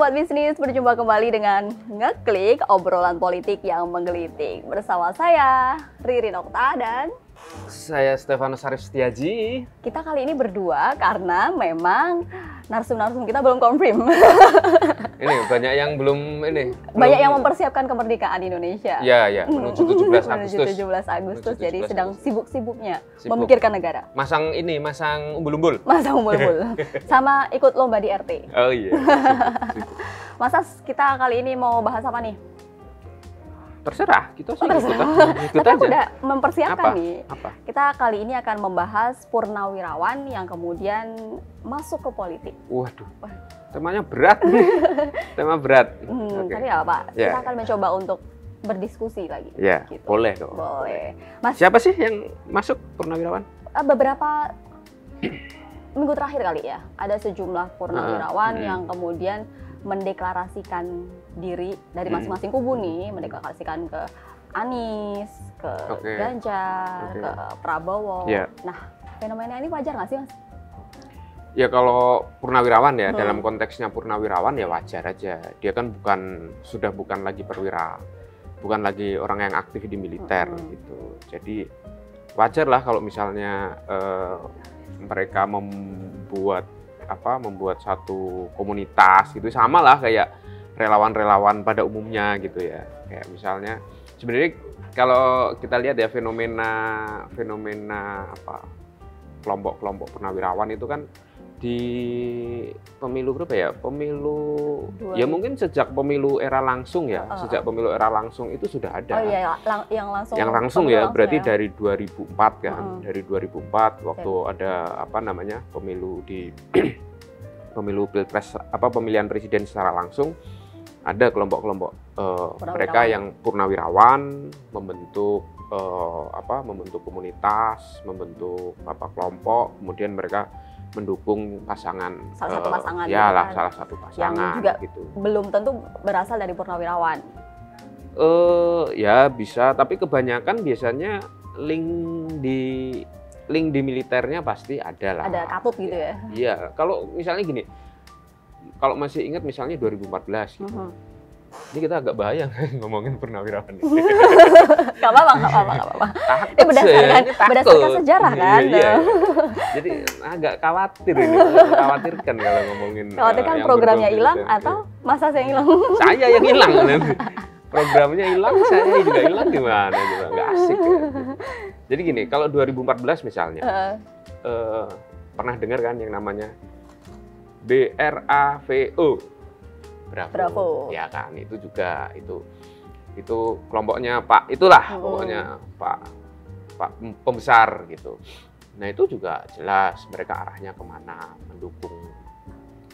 Sobat Bisnis, berjumpa kembali dengan Ngeklik, obrolan politik yang menggelitik. Bersama saya, Ririn Okta, dan saya Stefanus Arif Setiaji. Kita kali ini berdua karena memang narsum-narsum kita belum confirm. Ini banyak yang belum ini. Banyak yang mempersiapkan kemerdekaan Indonesia. Ya, menuju 17 Agustus. Menuju 17 Agustus, jadi 17 sedang Agustus. sibuk-sibuknya Sibuk. memikirkan negara. Masang umbul-umbul. Masa umbul-umbul. Sama ikut lomba di RT. Oh iya. Sibuk. Masa kita kali ini mau bahas apa nih? Terserah, kita sih ikut Tapi aku aja. udah mempersiapkan Apa? nih. Apa? Kita kali ini akan membahas purnawirawan yang kemudian masuk ke politik. Waduh, temanya berat nih. Tema berat. Oke. Tapi apa, Pak? Ya. Kita akan mencoba untuk berdiskusi lagi. Ya, gitu. boleh kok. Boleh. Mas, Siapa sih yang masuk purnawirawan? beberapa minggu terakhir kali ya, ada sejumlah purnawirawan yang kemudian mendeklarasikan diri dari masing-masing kubu nih, mendeklarasikan ke Anies, ke Ganjar, ke Prabowo. Ya. Nah, fenomena ini wajar nggak sih, Mas? Ya kalau purnawirawan ya, dalam konteksnya purnawirawan ya wajar aja. Dia kan sudah bukan lagi perwira, bukan lagi orang yang aktif di militer gitu. Jadi wajar lah kalau misalnya mereka membuat satu komunitas gitu, sama lah kayak relawan-relawan pada umumnya gitu ya. Kayak misalnya sebenarnya kalau kita lihat ya fenomena kelompok-kelompok purnawirawan itu kan di pemilu berapa ya? Ya mungkin sejak pemilu era langsung ya. Sejak pemilu era langsung itu sudah ada. Oh iya, yang langsung. Yang langsung ya, berarti ya. dari 2004 kan. Dari 2004 waktu ada pemilu Pilpres, pemilihan presiden secara langsung, ada kelompok-kelompok mereka yang purnawirawan membentuk komunitas, membentuk kelompok, kemudian mereka mendukung pasangan, salah satu pasangan, salah satu pasangan yang juga gitu. Belum tentu berasal dari purnawirawan. Ya bisa, tapi kebanyakan biasanya link di militernya pasti ada lah. Ada katut gitu ya? Iya, kalau misalnya gini, kalau masih ingat misalnya 2014 gitu. Ini kita agak bahaya ngomongin purnawirawan. Gak apa-apa. Ini berdasarkan sejarah kan? Iya. Jadi agak khawatirkan kalau ngomongin. Khawatirkan programnya hilang atau masa saya hilang? Saya yang hilang nanti. Programnya hilang, saya juga hilang gimana juga, nggak asik ya. Jadi gini, kalau 2014 misalnya, pernah dengar kan yang namanya BRAVO? Bravo. Ya kan, itu juga itu kelompoknya Pak itulah pokoknya Pak pembesar gitu. Nah itu juga jelas mereka arahnya kemana,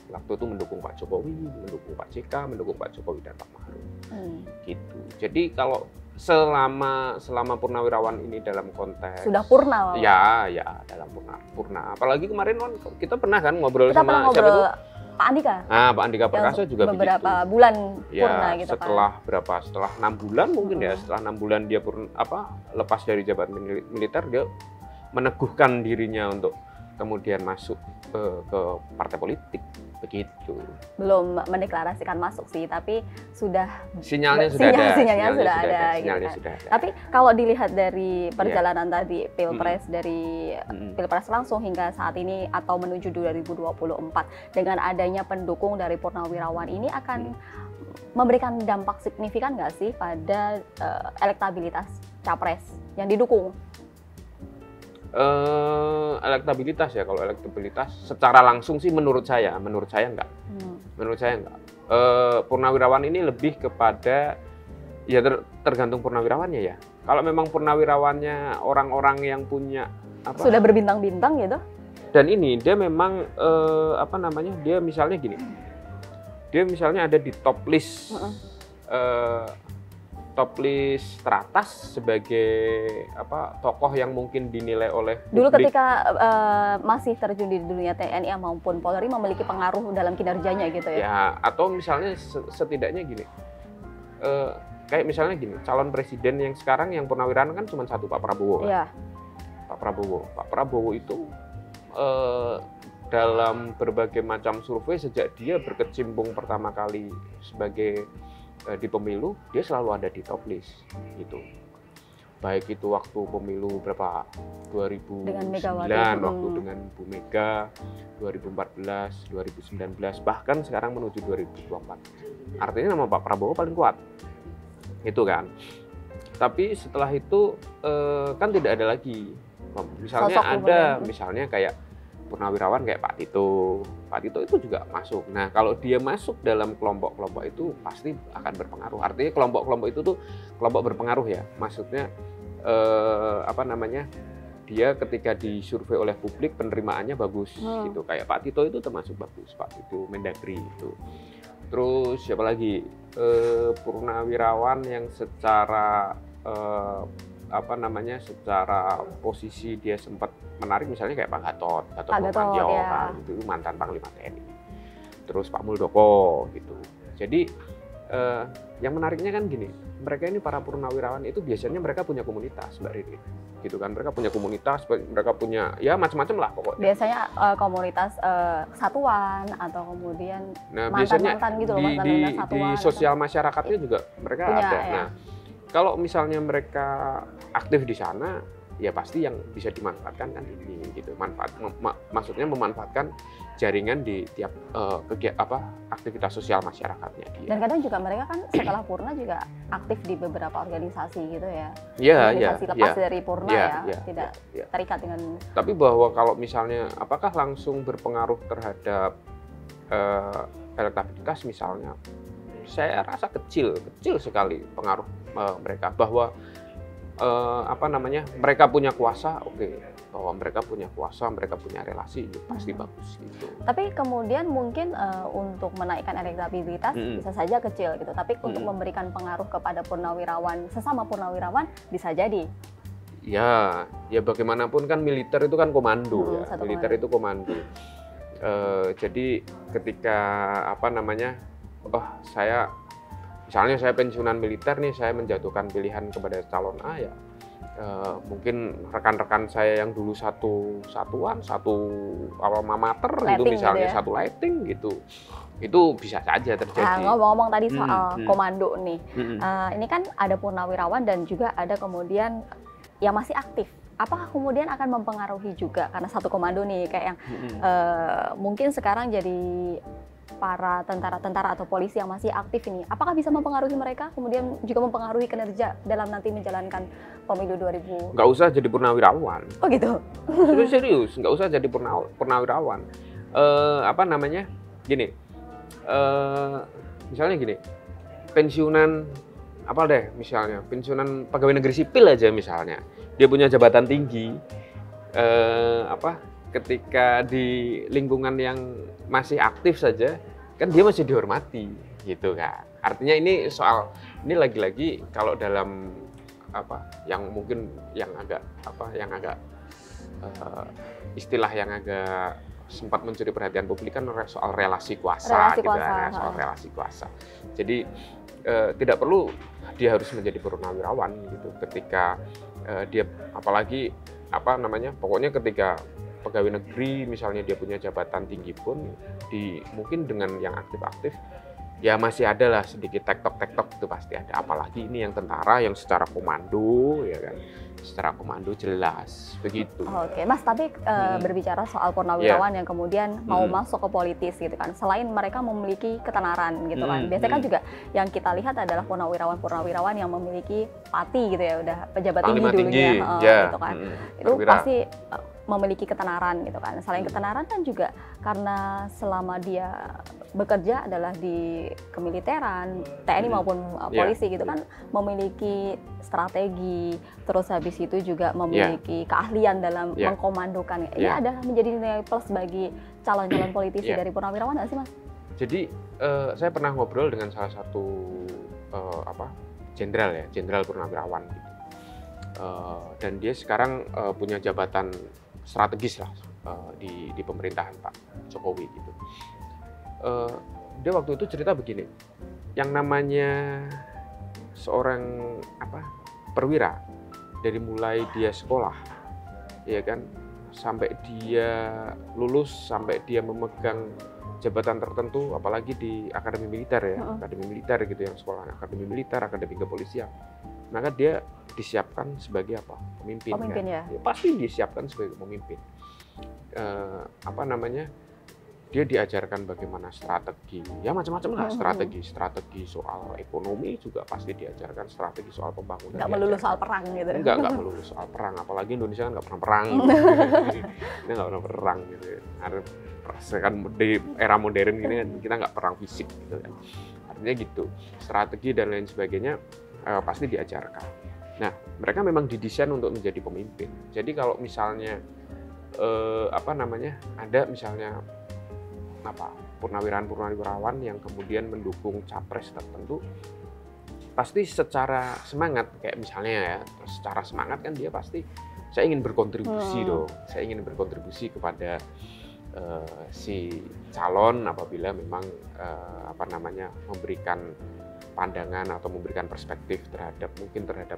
waktu itu mendukung Pak Jokowi, mendukung Pak JK, mendukung Pak Jokowi dan Pak Maruf. Gitu. Jadi kalau selama purnawirawan ini dalam konteks sudah purna. Ya dalam purna. Apalagi kemarin kita pernah kan ngobrol sama siapa itu? Pak Andika. Nah, Pak Andika Perkasa juga beberapa bulan purna ya, gitu setelah 6 bulan mungkin ya, setelah 6 bulan dia lepas dari jabatan militer, dia meneguhkan dirinya untuk kemudian masuk ke partai politik begitu. Belum mendeklarasikan masuk sih, tapi sinyalnya sudah ada. Tapi kalau dilihat dari perjalanan tadi Pilpres dari Pilpres langsung hingga saat ini atau menuju 2024 dengan adanya pendukung dari purnawirawan ini akan memberikan dampak signifikan nggak sih pada elektabilitas capres yang didukung? Elektabilitas ya, kalau elektabilitas secara langsung sih menurut saya enggak. Menurut saya enggak. Purnawirawan ini lebih kepada ya tergantung purnawirawannya ya. Kalau memang purnawirawannya orang-orang yang punya sudah berbintang-bintang gitu. Dan ini dia memang dia misalnya gini. Dia misalnya ada di top list teratas sebagai tokoh yang mungkin dinilai oleh dulu publik. Ketika masih terjun di dunia TNI maupun Polri memiliki pengaruh dalam kinerjanya gitu ya. Ya, atau misalnya setidaknya gini. Kayak misalnya gini, calon presiden yang sekarang yang purnawirawan kan cuma satu, Pak Prabowo. Kan? Iya. Pak Prabowo itu dalam berbagai macam survei sejak dia berkecimpung pertama kali sebagai di pemilu, dia selalu ada di top list gitu. Baik itu waktu pemilu berapa 2009 waktu dengan Bu Mega, 2014, 2019, bahkan sekarang menuju 2024. Artinya nama Pak Prabowo paling kuat. Itu kan. Tapi setelah itu kan tidak ada lagi. Misalnya misalnya kayak purnawirawan kayak Pak Tito itu juga masuk. Nah, kalau dia masuk dalam kelompok-kelompok itu pasti akan berpengaruh. Artinya kelompok-kelompok itu tuh kelompok berpengaruh ya. Maksudnya dia ketika disurvei oleh publik penerimaannya bagus gitu. Kayak Pak Tito itu termasuk bagus, Pak Tito Mendagri itu. Terus siapa lagi? Purnawirawan yang secara secara posisi dia sempat menarik, misalnya kayak Pak Gatot Nurmantio kan, itu mantan Panglima TNI. Terus Pak Muldoko gitu. Jadi yang menariknya kan gini, mereka ini para purnawirawan itu biasanya mereka punya komunitas, Mbak Riri. Gitu kan, mereka punya komunitas, mereka punya ya macam-macam lah pokoknya. Biasanya komunitas satuan atau kemudian mantan-mantan gitu loh, mantan satuan. Di sosial masyarakatnya juga mereka punya, ada. Ya. Nah, kalau misalnya mereka aktif di sana, ya pasti yang bisa dimanfaatkan kan ini gitu. Maksudnya memanfaatkan jaringan di tiap aktivitas sosial masyarakatnya dia. Dan kadang juga mereka kan setelah purna juga aktif di beberapa organisasi gitu ya. Organisasi lepas dari purna tidak terikat dengan. Tapi bahwa kalau misalnya apakah langsung berpengaruh terhadap elektabilitas misalnya, saya rasa kecil sekali pengaruh mereka. Bahwa mereka punya kuasa, bahwa mereka punya kuasa, mereka punya relasi, itu pasti bagus gitu. Tapi kemudian mungkin untuk menaikkan elektabilitas bisa saja kecil gitu, tapi untuk memberikan pengaruh kepada purnawirawan, sesama purnawirawan bisa jadi. Ya bagaimanapun kan militer itu kan komando ya, militer itu komando. Jadi ketika misalnya saya pensiunan militer nih, saya menjatuhkan pilihan kepada calon A ya, mungkin rekan-rekan saya yang dulu satu alma mater gitu misalnya, satu lighting gitu, itu bisa saja terjadi. Ngomong-ngomong tadi soal komando nih, ini kan ada purnawirawan dan juga ada kemudian yang masih aktif. Apakah kemudian akan mempengaruhi juga karena satu komando nih kayak yang mungkin sekarang jadi para tentara atau polisi yang masih aktif ini, apakah bisa mempengaruhi mereka, kemudian juga mempengaruhi kinerja dalam nanti menjalankan pemilu 2000? Nggak usah jadi purnawirawan. Oh gitu? Serius, nggak usah jadi purnawirawan. Gini, misalnya gini, pensiunan pensiunan pegawai negeri sipil aja misalnya, dia punya jabatan tinggi, ketika di lingkungan yang masih aktif saja, kan dia masih dihormati, gitu kan. Artinya ini lagi-lagi kalau dalam istilah yang agak sempat mencuri perhatian publik kan soal relasi kuasa. Soal relasi kuasa. Jadi tidak perlu dia harus menjadi purnawirawan gitu ketika dia pokoknya ketika pegawai negeri misalnya dia punya jabatan tinggi pun mungkin dengan yang aktif-aktif ya masih ada lah sedikit tektok itu pasti ada, apalagi ini yang tentara yang secara komando ya kan, secara komando jelas begitu. Oke, Mas, tapi berbicara soal purnawirawan yang kemudian mau masuk ke politis gitu kan, selain mereka memiliki ketenaran gitu kan, biasanya kan juga yang kita lihat adalah purnawirawan yang memiliki pati gitu ya, udah pejabat tinggi dulunya gitu kan, itu pasti memiliki ketenaran gitu kan. Selain ketenaran kan juga karena selama dia bekerja adalah di kemiliteran, TNI maupun polisi gitu kan, memiliki strategi, terus habis itu juga memiliki keahlian dalam mengkomandokan. Ini adalah menjadi nilai plus bagi calon-calon politisi dari purnawirawan nggak sih, Mas? Jadi saya pernah ngobrol dengan salah satu jenderal purnawirawan gitu. Dan dia sekarang punya jabatan strategis lah di pemerintahan Pak Jokowi gitu. Dia waktu itu cerita begini, yang namanya seorang perwira dari mulai dia sekolah, ya kan, sampai dia lulus, sampai dia memegang jabatan tertentu, apalagi di akademi militer ya, akademi militer gitu, yang sekolah akademi militer, akademi kepolisian, maka dia disiapkan sebagai apa? Pemimpin kan? Ya? Ya, pasti disiapkan sebagai pemimpin. Apa namanya? Dia diajarkan bagaimana strategi, ya macam-macam lah, strategi soal ekonomi juga pasti diajarkan, strategi soal pembangunan. Nggak melulu soal perang gitu. Nggak melulu soal perang, apalagi Indonesia kan nggak pernah perang. Gitu. Kita nggak pernah perang gitu. Kan di era modern gini kan kita nggak perang fisik gitu kan. Artinya gitu, strategi dan lain sebagainya pasti diajarkan. Nah, mereka memang didesain untuk menjadi pemimpin. Jadi kalau misalnya apa namanya, ada misalnya purnawirawan yang kemudian mendukung capres tertentu, pasti secara semangat, kayak misalnya ya, secara semangat kan dia pasti, saya ingin berkontribusi dong, saya ingin berkontribusi kepada si calon apabila memang apa namanya, memberikan pandangan atau memberikan perspektif terhadap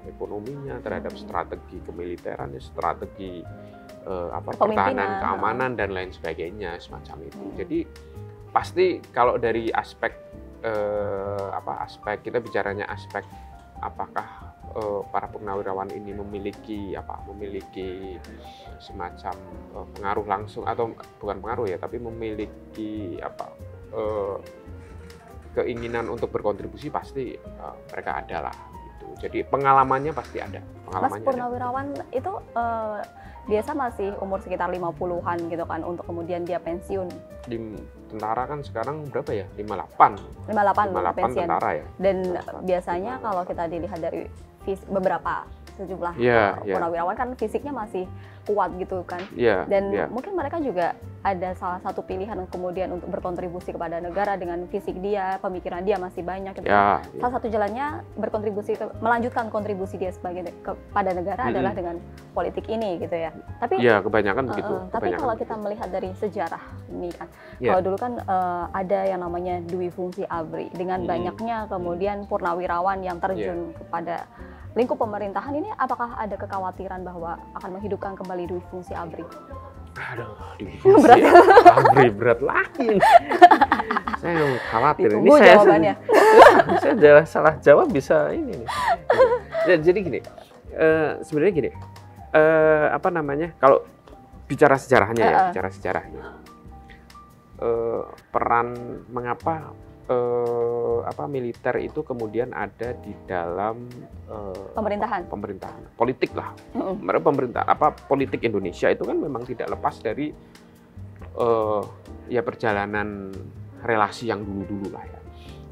ekonominya, terhadap strategi kemiliterannya, strategi pertahanan, keamanan dan lain sebagainya semacam itu. Jadi pasti kalau dari aspek aspek kita bicaranya aspek apakah para purnawirawan ini memiliki semacam pengaruh langsung, atau bukan pengaruh ya, tapi memiliki keinginan untuk berkontribusi, pasti mereka ada lah gitu. Jadi pengalamannya pasti ada. Mas, purnawirawan itu biasa masih umur sekitar 50-an gitu kan, untuk kemudian dia pensiun. Di tentara kan sekarang berapa ya? 58 pensiun. Tentara ya. Dan biasanya kalau kita dilihat dari beberapa sejumlah purnawirawan kan fisiknya masih kuat gitu kan. Dan mungkin mereka juga ada salah satu pilihan kemudian untuk berkontribusi kepada negara dengan fisik dia, pemikiran dia masih banyak gitu. Salah satu jalannya berkontribusi melanjutkan kontribusi dia kepada negara adalah dengan politik ini gitu ya. Tapi kebanyakan begitu. Tapi kalau kita melihat dari sejarah ini kan, kalau dulu kan ada yang namanya Dwi Fungsi ABRI, dengan banyaknya kemudian purnawirawan yang terjun kepada lingkup pemerintahan ini, apakah ada kekhawatiran bahwa akan menghidupkan kembali Dwi Fungsi ABRI? Aduh, Dwi Fungsi ABRI berat lagi. Saya khawatir. Ini jawabannya. Saya salah jawab bisa ini nih. Jadi gini, sebenarnya gini, apa namanya? Kalau bicara sejarahnya peran mengapa militer itu kemudian ada di dalam pemerintahan politik lah. Politik Indonesia itu kan memang tidak lepas dari perjalanan relasi yang dulu-dulu lah ya,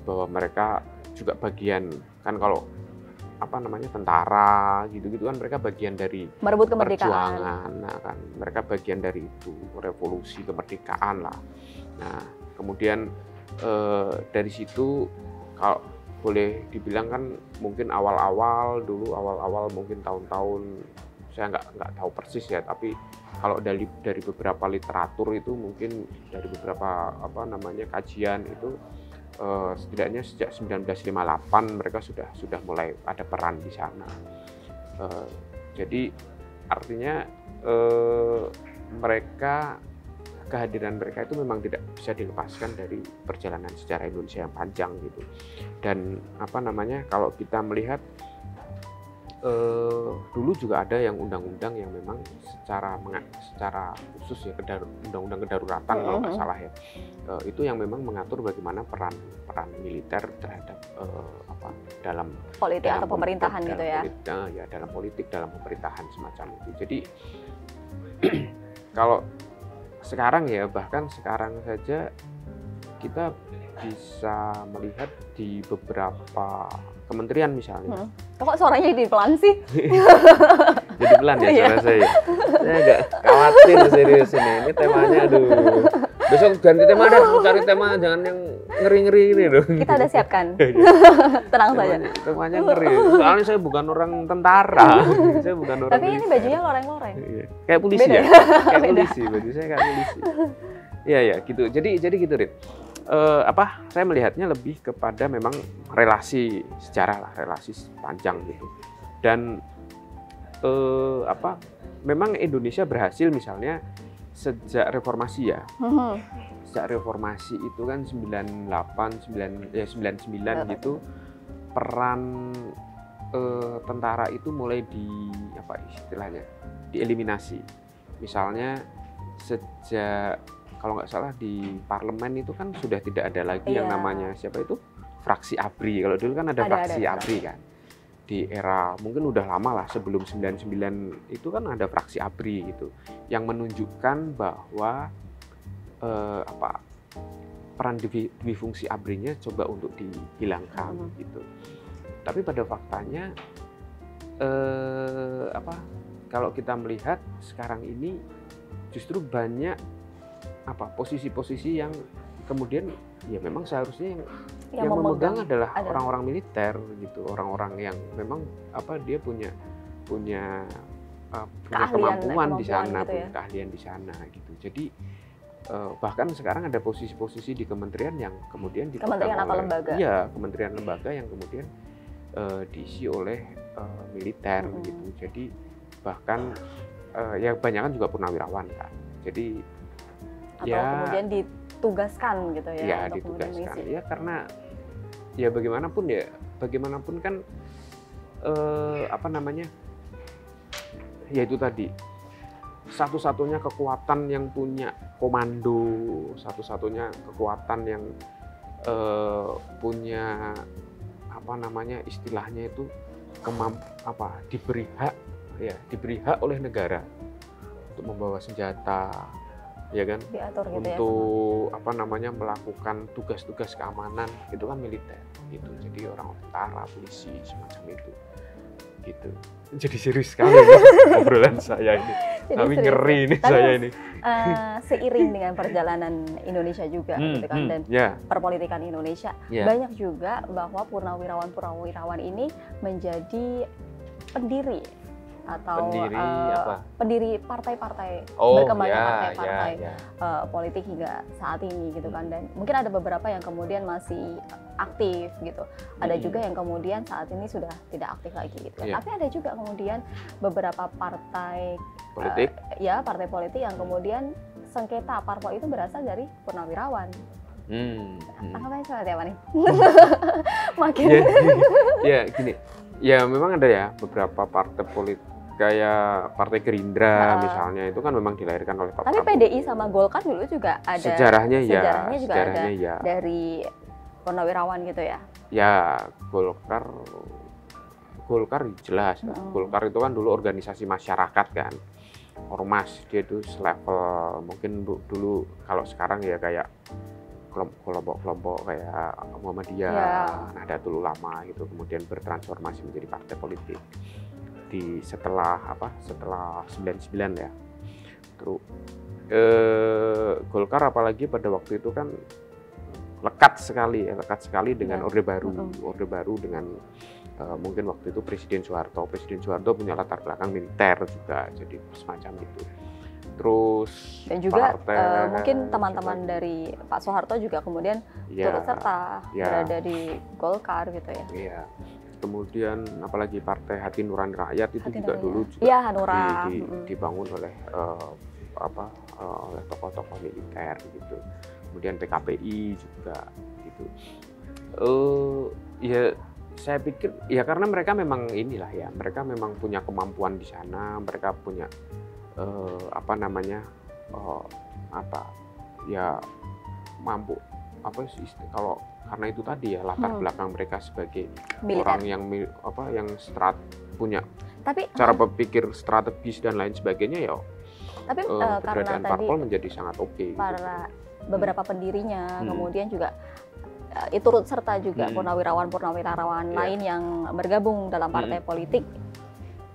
bahwa mereka juga bagian kan, kalau tentara gitu-gitu kan, mereka bagian dari merebut kemerdekaan, perjuangan. Nah, kan mereka bagian dari itu, revolusi kemerdekaan lah. Nah, kemudian dari situ, kalau boleh dibilang kan, mungkin awal-awal mungkin tahun-tahun, saya nggak tahu persis ya, tapi kalau dari beberapa literatur itu, mungkin dari beberapa kajian itu, setidaknya sejak 1958 mereka sudah mulai ada peran di sana. Jadi artinya kehadiran mereka itu memang tidak bisa dilepaskan dari perjalanan sejarah Indonesia yang panjang gitu. Dan kalau kita melihat dulu juga ada yang undang-undang yang memang secara khusus ya, undang-undang kedaruratan kalau nggak salah ya, itu yang memang mengatur bagaimana peran militer terhadap dalam politik atau pemerintahan gitu ya. Dalam politik, dalam pemerintahan semacam itu. Jadi kalau sekarang ya, bahkan sekarang saja kita bisa melihat di beberapa kementerian misalnya. Kok suaranya jadi pelan sih? Jadi pelan ya suara saya. Saya agak khawatir serius ini temanya, aduh. Besok ganti tema deh, cari tema jangan yang ngeri-ngeri ini dong. Kita udah siapkan. Tenang saja. Temanya ngeri. Soalnya saya bukan orang tentara. Saya bukan orang. Tapi ini bajunya loreng-loreng. Kayak polisi ya. Kayak polisi, baju saya kayak polisi. Iya gitu. Jadi gitu, Rit. Saya melihatnya lebih kepada memang relasi sejarah lah, relasi panjang gitu. Dan memang Indonesia berhasil misalnya sejak reformasi ya. Sejak reformasi itu kan 99 gitu, peran tentara itu mulai apa istilahnya, dieliminasi. Misalnya sejak kalau nggak salah di parlemen itu kan sudah tidak ada lagi yang namanya siapa itu fraksi ABRI. Kalau dulu kan ada fraksi ABRI kan. Di era mungkin udah lama lah, sebelum 99 itu kan ada fraksi ABRI gitu, yang menunjukkan bahwa peran difungsi ABRI-nya coba untuk dihilangkan gitu. Tapi pada faktanya kalau kita melihat sekarang ini justru banyak posisi-posisi yang kemudian ya memang seharusnya yang memegang adalah orang-orang militer gitu, orang-orang yang memang dia punya kemampuan di sana, gitu ya? punya keahlian di sana gitu. Jadi bahkan sekarang ada posisi-posisi di kementerian yang kemudian kementerian atau lembaga? Iya, kementerian lembaga yang kemudian diisi oleh militer gitu. Jadi bahkan ya kebanyakan juga purnawirawan kan. Jadi atau kemudian ditugaskan gitu ya? Ya ditugaskan. Ya karena ya bagaimanapun kan ya itu tadi, satu-satunya kekuatan yang punya komando, satu-satunya kekuatan yang punya istilahnya itu diberi hak oleh negara untuk membawa senjata, ya kan, diatur gitu untuk melakukan tugas-tugas keamanan itu kan militer gitu. Jadi orang tentara, polisi semacam itu gitu. Jadi serius sekali obrolan saya ini. Tapi ngeri ini saya ini. Seiring dengan perjalanan Indonesia juga gitu kan, dan perpolitikan Indonesia, banyak juga bahwa purnawirawan ini menjadi pendiri atau pendiri partai-partai, berkembangnya partai-partai politik hingga saat ini gitu kan. Dan mungkin ada beberapa yang kemudian masih aktif gitu, ada juga yang kemudian saat ini sudah tidak aktif lagi gitu kan. Tapi ada juga kemudian beberapa partai politik partai politik yang kemudian sengketa parpol itu berasal dari purnawirawan. Tanggapannya seperti apa nih? Makin gini. Ya memang ada ya beberapa partai politik kayak Partai Gerindra misalnya, itu kan memang dilahirkan oleh Pak Prabowo. Tapi PDI sama Golkar dulu juga ada. Sejarahnya juga ada dari purnawirawan gitu ya. Ya Golkar jelas. Golkar itu kan dulu organisasi masyarakat kan, ormas, dia itu selevel mungkin dulu, kalau sekarang ya kayak kelompok-kelompok kayak Muhammadiyah, Nahdlatul Ulama gitu, kemudian bertransformasi menjadi partai politik setelah 99 ya. Terus Golkar apalagi pada waktu itu kan lekat sekali dengan Orde Baru dengan mungkin waktu itu Presiden Soeharto punya latar belakang militer juga, jadi semacam itu. Terus dan juga mungkin teman-teman dari Pak Soeharto juga kemudian turut serta berada di Golkar gitu ya. Iya. Kemudian apalagi Partai Hati Nurani Rakyat itu juga dulu dibangun oleh oleh tokoh-tokoh militer gitu. Kemudian PKPI juga gitu. Ya saya pikir ya karena mereka memang mereka memang punya kemampuan di sana, mereka punya mampu kalau karena itu tadi ya latar belakang mereka sebagai militer. Orang yang punya cara berpikir strategis dan lain sebagainya ya. Tapi keberadaan parpol menjadi sangat oke. Para beberapa pendirinya kemudian juga turut serta juga purnawirawan lain yang bergabung dalam partai politik.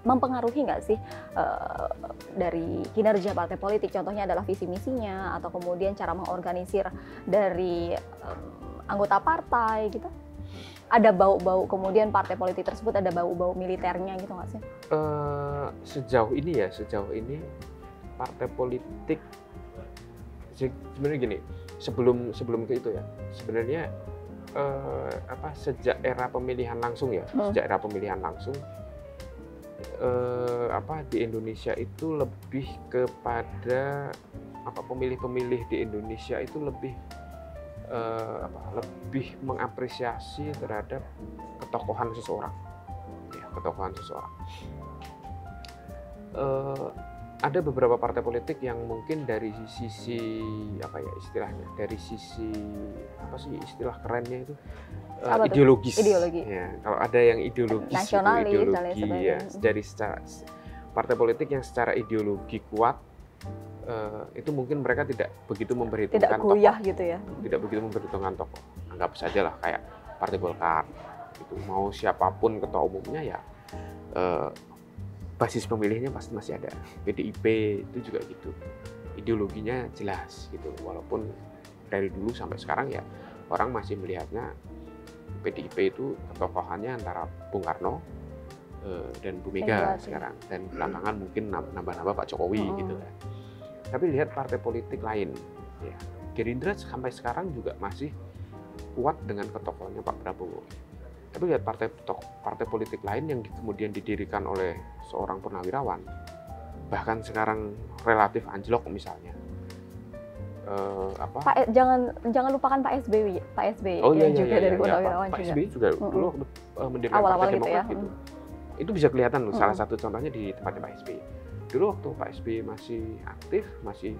Mempengaruhi nggak sih dari kinerja partai politik? Contohnya adalah visi misinya atau kemudian cara mengorganisir dari anggota partai gitu. Ada bau-bau kemudian partai politik tersebut ada bau-bau militernya gitu nggak sih? Sejauh ini partai politik sebenarnya gini, sebelum ke itu ya, sebenarnya sejak era pemilihan langsung di Indonesia itu lebih kepada pemilih-pemilih di Indonesia itu lebih lebih mengapresiasi terhadap ketokohan seseorang, ya, ketokohan seseorang. Ada beberapa partai politik yang mungkin dari sisi istilahnya, dari sisi istilah kerennya itu ideologis. Ya, kalau ada yang ideologis, nasionalis, ideologi ya, dari secara partai politik yang secara ideologi kuat, itu mungkin mereka tidak begitu memperhitungkan tokoh, gitu ya, tidak begitu memperhitungkan tokoh. Anggap saja lah kayak Partai Golkar, itu mau siapapun ketua umumnya ya. Basis pemilihnya pasti masih ada. PDIP itu juga gitu, ideologinya jelas gitu, walaupun dari dulu sampai sekarang ya orang masih melihatnya PDIP itu ketokohannya antara Bung Karno dan Bu Mega sekarang, dan belakangan mungkin nambah-nambah Pak Jokowi gitu kan. Tapi lihat partai politik lain, ya, Gerindra sampai sekarang juga masih kuat dengan ketokohannya Pak Prabowo. Tapi lihat partai politik lain yang kemudian didirikan oleh seorang purnawirawan, bahkan sekarang relatif anjlok misalnya. Jangan lupakan Pak SBY. Dari purnawirawan Pak SBY juga dulu mendirikan Partai Demokrat gitu. Itu bisa kelihatan loh, salah satu contohnya di tempatnya Pak SBY. Dulu waktu Pak SBY masih aktif, masih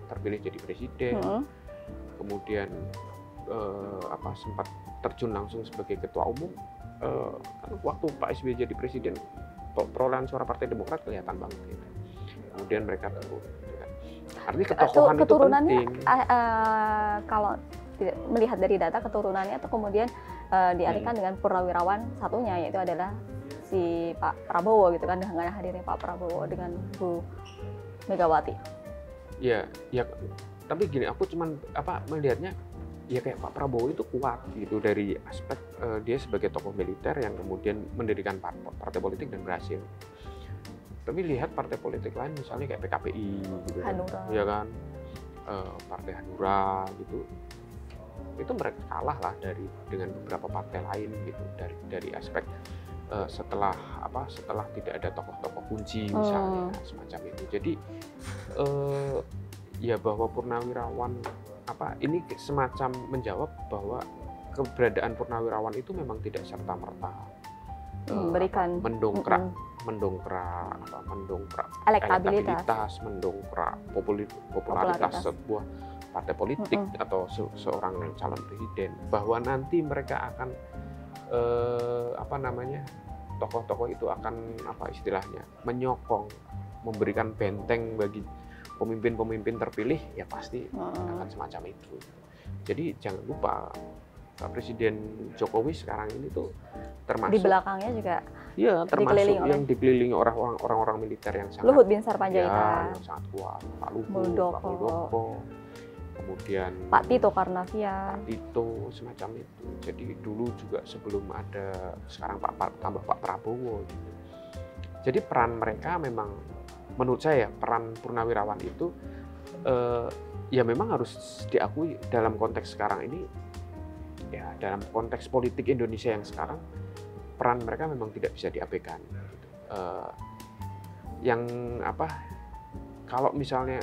terpilih jadi presiden, kemudian sempat terjun langsung sebagai ketua umum. Waktu Pak SBY jadi presiden, perolehan suara Partai Demokrat kelihatan banget gitu. Kemudian mereka turun. Artinya ketokohan itu penting. Kalau melihat dari data keturunannya itu kemudian dialihkan dengan purnawirawan satunya, yaitu adalah si Pak Prabowo gitu kan, dengan hadirnya Pak Prabowo dengan Bu Megawati. Ya, tapi gini, aku cuman melihatnya ya kayak Pak Prabowo itu kuat gitu dari aspek dia sebagai tokoh militer yang kemudian mendirikan partai politik dan berhasil. Tapi lihat partai politik lain misalnya kayak PKPI gitu, ya kan, Partai Hanura gitu, itu mereka kalah lah dengan beberapa partai lain gitu dari aspek setelah tidak ada tokoh-tokoh kunci misalnya semacam itu. Jadi ya bahwa purnawirawan ini semacam menjawab bahwa keberadaan purnawirawan itu memang tidak serta-merta memberikan mendongkrak elektabilitas, mendongkrak popularitas sebuah partai politik atau seorang calon presiden, bahwa nanti mereka akan tokoh-tokoh itu akan menyokong, memberikan benteng bagi pemimpin-pemimpin terpilih, ya pasti akan semacam itu. Jadi jangan lupa Pak Presiden Jokowi sekarang ini tuh termasuk di belakangnya juga termasuk yang dikelilingi orang-orang militer yang sangat Luhut Binsar Panjaitan, yang sangat kuat, Pak Luhut, Muldoko. Pak Muldoko, kemudian Pak Tito Karnavian, Pak Tito semacam itu. Jadi dulu juga sebelum ada sekarang tambah Pak Prabowo gitu. Jadi peran mereka memang, menurut saya peran purnawirawan itu ya memang harus diakui dalam konteks sekarang ini, ya dalam konteks politik Indonesia yang sekarang, peran mereka memang tidak bisa diabaikan gitu. Kalau misalnya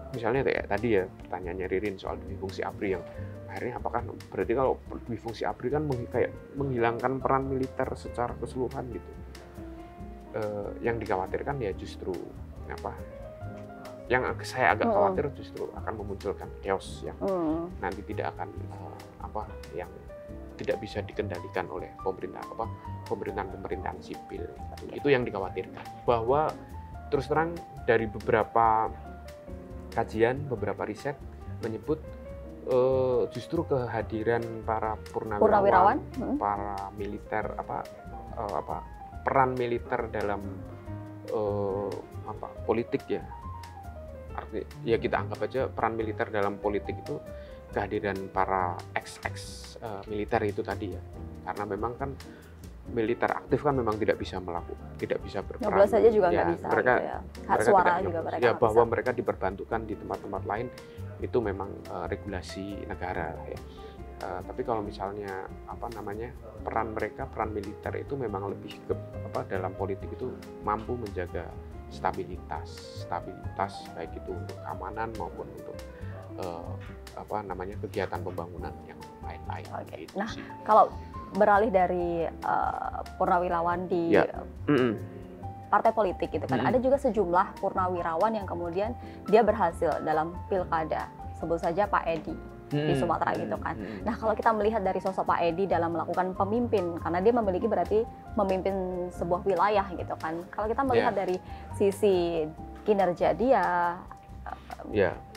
misalnya kayak tadi ya pertanyaannya Ririn soal dwi-fungsi ABRI, yang akhirnya apakah berarti kalau dwi-fungsi ABRI kan kayak menghilangkan peran militer secara keseluruhan gitu. Yang dikhawatirkan ya justru yang saya agak khawatir justru akan memunculkan chaos yang nanti tidak akan yang tidak bisa dikendalikan oleh pemerintahan sipil. Itu yang dikhawatirkan, bahwa terus terang dari beberapa kajian, beberapa riset menyebut justru kehadiran para purnawirawan, para militer peran militer dalam politik ya. Artinya ya kita anggap aja peran militer dalam politik itu kehadiran para ex militer itu tadi ya. Karena memang kan militer aktif kan memang tidak bisa berperan. Nyoblos saja juga nggak bisa. Mereka, gitu ya. Hak suara juga mereka ya, bahwa bisa. Mereka diperbantukan di tempat-tempat lain itu memang regulasi negara ya. Tapi kalau misalnya peran militer itu memang lebih ke dalam politik itu mampu menjaga stabilitas baik itu untuk keamanan maupun untuk kegiatan pembangunan yang lain-lain. Oke. Gitu Nah, sih. kalau beralih dari purnawirawan di partai politik gitu kan, ada juga sejumlah purnawirawan yang kemudian dia berhasil dalam pilkada, sebut saja Pak Edi di Sumatera gitu kan. Nah, kalau kita melihat dari sosok Pak Edi dalam melakukan pemimpin, karena dia memiliki berarti memimpin sebuah wilayah gitu kan. Kalau kita melihat dari sisi kinerja dia,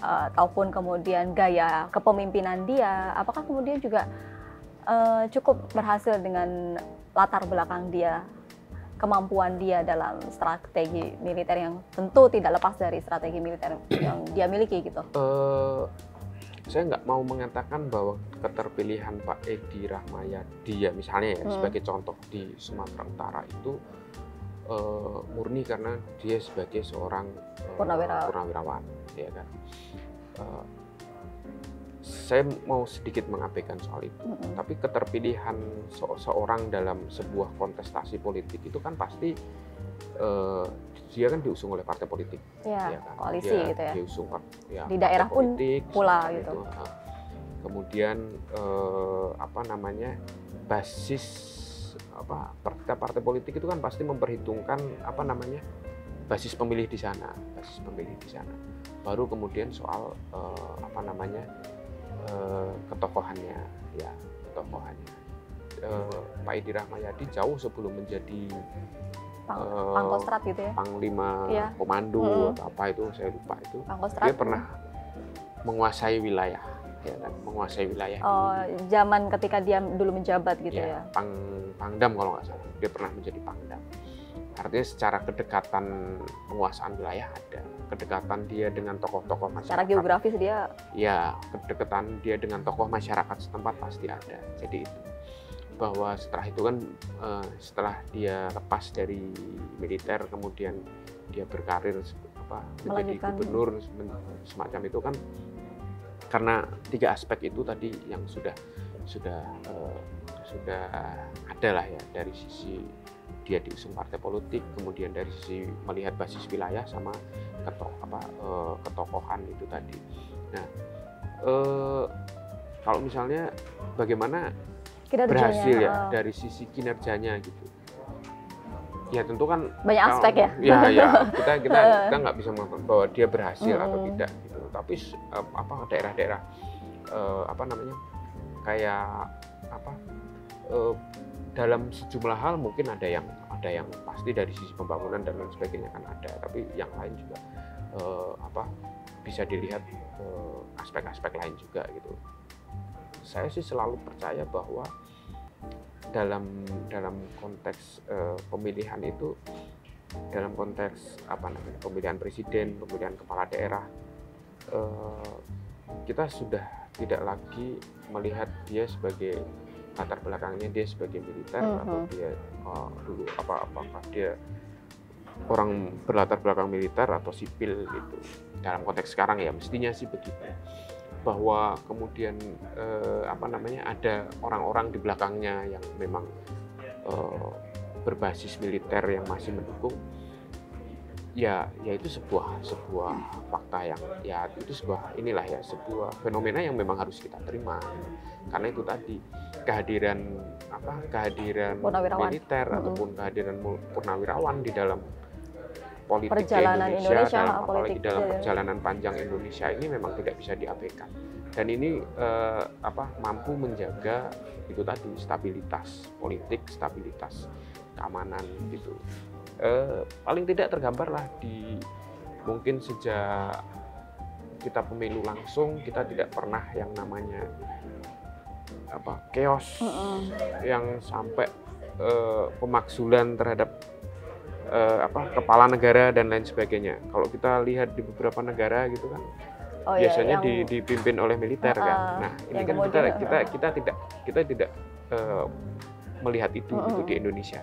ataupun kemudian gaya kepemimpinan dia, apakah kemudian juga cukup berhasil dengan latar belakang dia, kemampuan dia dalam strategi militer yang tentu tidak lepas dari strategi militer yang dia miliki gitu? Saya nggak mau mengatakan bahwa keterpilihan Pak Edi Rahmayadi misalnya sebagai contoh di Sumatera Utara itu murni karena dia sebagai seorang purnawirawan, ya kan. Saya mau sedikit mengabaikan soal itu, tapi keterpilihan seorang dalam sebuah kontestasi politik itu kan pasti dia kan diusung oleh partai politik, ya kan? Koalisi dia gitu ya. Diusung di daerah pun politik, pula gitu. Kemudian basis partai politik itu kan pasti memperhitungkan basis pemilih di sana, Baru kemudian soal ketokohannya. Pak Edi Rahmayadi jauh sebelum menjadi Pangkostrat gitu ya, Panglima Komando atau apa itu saya lupa itu, dia pernah menguasai wilayah, ya kan, zaman ketika dia dulu menjabat gitu ya. Pangdam kalau nggak salah, dia pernah menjadi Pangdam. Artinya secara kedekatan penguasaan wilayah ada, kedekatan dia dengan tokoh-tokoh masyarakat. Secara geografis dia. Ya, kedekatan dia dengan tokoh masyarakat setempat pasti ada. Jadi itu bahwa setelah itu kan setelah dia lepas dari militer kemudian dia berkarir menjadi gubernur semacam itu kan karena 3 aspek itu tadi yang sudah ada lah ya, dari sisi dia diusung partai politik, kemudian dari sisi melihat basis wilayah sama ketokohan itu tadi. Nah, kalau misalnya bagaimana berhasil ya dari sisi kinerjanya gitu. Ya tentu kan banyak aspek ya. Kita nggak bisa mengatakan bahwa dia berhasil atau tidak gitu. Tapi daerah-daerah dalam sejumlah hal mungkin ada yang pasti dari sisi pembangunan dan lain sebagainya kan ada. Tapi yang lain juga bisa dilihat aspek-aspek lain juga gitu. Saya sih selalu percaya bahwa dalam konteks pemilihan itu, dalam konteks pemilihan presiden, pemilihan kepala daerah, kita sudah tidak lagi melihat dia sebagai latar belakangnya dia sebagai militer atau dia dulu apakah dia orang berlatar belakang militer atau sipil gitu. Dalam konteks sekarang ya mestinya sih begitu. Bahwa kemudian ada orang-orang di belakangnya yang memang berbasis militer yang masih mendukung, ya itu sebuah fakta yang itu sebuah fenomena yang memang harus kita terima, karena itu tadi kehadiran militer ataupun kehadiran purnawirawan di dalam politik Indonesia apalagi dalam perjalanan panjang Indonesia ini memang tidak bisa diabaikan, dan ini mampu menjaga itu tadi stabilitas politik, stabilitas keamanan gitu. Paling tidak tergambar lah di mungkin sejak kita pemilu langsung kita tidak pernah yang namanya chaos yang sampai pemakzulan terhadap kepala negara dan lain sebagainya. Kalau kita lihat di beberapa negara gitu kan, biasanya dipimpin oleh militer kan. Nah ini kan kita tidak melihat itu di Indonesia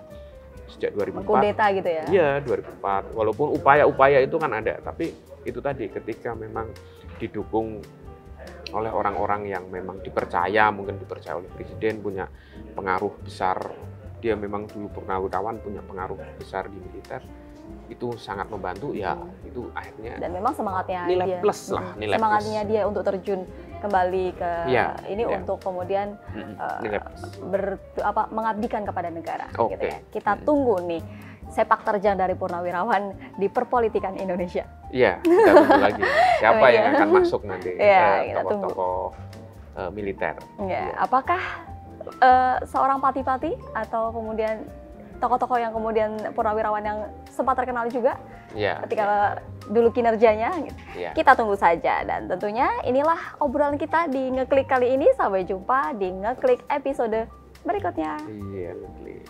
sejak 2004. Kudeta gitu ya? Iya 2004. Walaupun upaya-upaya itu kan ada, tapi itu tadi ketika memang didukung oleh orang-orang yang memang dipercaya, mungkin dipercaya oleh presiden, punya pengaruh besar. Dia memang dulu purnawirawan, punya pengaruh besar di militer. Itu sangat membantu ya, itu akhirnya dan memang semangatnya nilai dia, plus lah, nilai semangatnya plus. dia untuk terjun kembali ke ini untuk kemudian mengabdikan kepada negara. Gitu ya. Kita tunggu nih sepak terjang dari purnawirawan di perpolitikan Indonesia. Iya, kita tunggu lagi siapa yang akan masuk nanti tokoh-tokoh militer. Ya, apakah seorang Pati-Pati atau kemudian tokoh-tokoh yang kemudian purnawirawan yang sempat terkenal juga ketika dulu kinerjanya, gitu. Kita tunggu saja, dan tentunya inilah obrolan kita di Ngeklik kali ini. Sampai jumpa di Ngeklik episode berikutnya. Iya, Ngeklik.